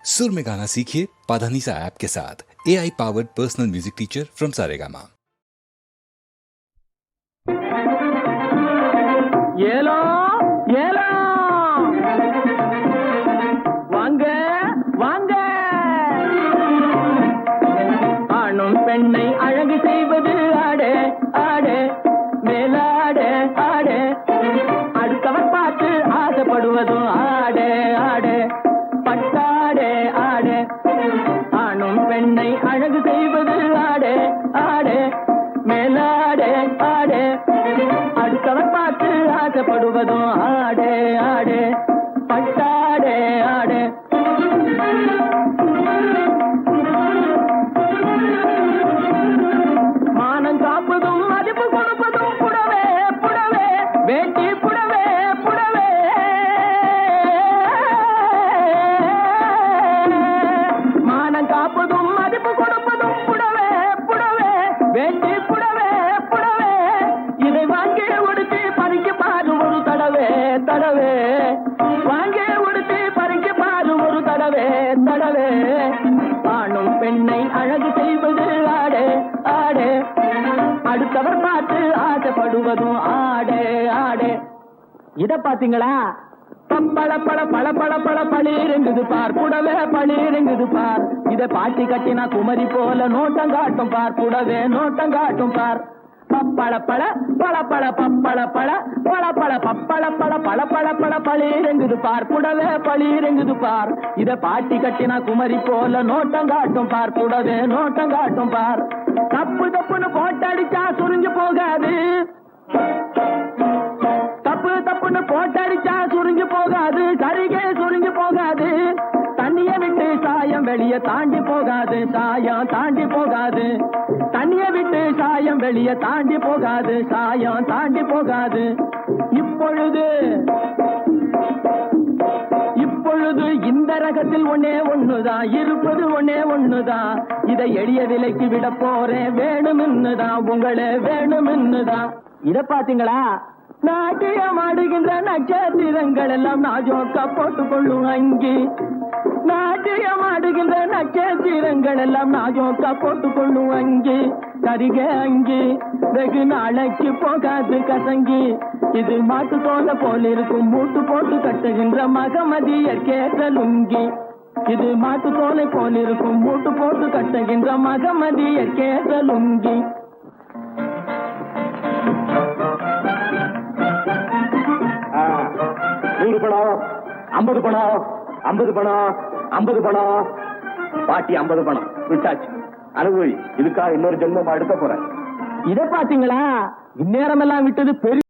सुर में गाना सीखिए पाधानीसा ऐप के साथ। AI powered personal music teacher from Saregama. ஏலோ ஏலோ வாங்க வாங்க, ஆணும் பெண்ணை அழகு செய்வது ஆடே ஆடே மேலாடே ஆடே, அடுத்தவர் பார்த்து ஆசைப்படுவதும் ஆடே ஆடே பட்டாடே ஆடே, ஆணும் பெண்ணை அழகு செய்வது ஆடே ஆடே மேலாடே ஆடே, அடுத்தவர் பார்த்து ஆசைப்படுவதும் ஆடே ஆடே பட்டாடே ஆடே. மானம் காப்பதும் மதிப்பு கொடுப்பதும் புடவே புடவே வேட்டி புடவே புடவே, மானம் காப்பதும் மதிப்பு கொடுப்பதும் புடவே புடவே வேட்டி புடவே புடவே, இதை வாங்கி உடுத்தி பறிக்க பாரு ஒரு தடவே தடவே, வாங்கி உடுத்தி பறிக்க பாரு ஒரு தடவே தடவே, ஆணும் பெண்ணை அழகு செய்வது ஆடே ஆடே, அடுத்தவர் பார்த்து ஆசைப்படுவதும் ஆடே ஆடே. இத பாத்தீங்களா? பப்பள பழ பழ பழ பழ பளிருங்குது பார் புடவே பளிருங்குது பார், இத பாட்டி கட்டினா குமரி போல நோட்டம் காட்டும் பார் புடவே நோட்டம் காட்டும் பார். பப்பள பழ பழ பழ பப்பள பழ பழ பழ பப்பள பழ பழ பழ பழ பளிருங்குது பார் புடவே பளிருங்குது பார், இத பாட்டி கட்டினா குமரி போல நோட்டம் காட்டும் பார் புடவே நோட்டம் காட்டும் பார். தப்பு தப்புன்னு போட்டடிச்சா சுருங்கி போகாது, தப்பு தப்புன்னு போட்டடிச்சா சுருங்கி போகாது, சரிகே சுருங்கி போகாது, தண்ணிய விட்டு சாயம் வெளிய தாண்டி போகாது, சாயம் தாண்டி போகாது, தண்ணிய விட்டு சாயம் வெளிய தாண்டி போகாது, சாயம் தாண்டி போகாது. இப்பொழுது இப்பொழுது இந்த ரகத்தில் ஒன்னே ஒண்ணுதான் இருப்பது, ஒன்னே ஒண்ணுதான், இதை எளிய விலைக்கு விட போறேன் வேணும்னுதான், உங்களே வேணும்னுதான். இத பாத்தீங்களா? நாட்டியம் ஆடுகின்ற நட்சத்திரங்கள் எல்லாம் நாஜோக்கா போட்டுக் கொள்ளும் அங்கி, நாட்டியம் ஆடுகின்ற நட்சத்திரங்கள் எல்லாம் நாஜோக்கா போட்டுக் கொள்ளும் அங்கி, கரிக அங்கி வெகு நாளைக்கு போகாது கசங்கி, இது மாட்டு தோலை போல் இருக்கும் மூட்டு போட்டு கட்டுகின்ற மகமதியர் கேட்ட லுங்கி, இது மாட்டு தோலை போல் இருக்கும் மூட்டு போட்டு கட்டுகின்ற மகமதியர் கேட்ட லுங்கி. 100 பணம் 50 பணம் 50 பணம் 50 பணம், பாட்டி 50 பணம் விட்டாச்சு. அனுபவி, இதுக்காக இன்னொரு ஜென்மம் அடுக்க போறேன். இதை பாத்தீங்களா? இந்நேரம் எல்லாம் விட்டது பெரிய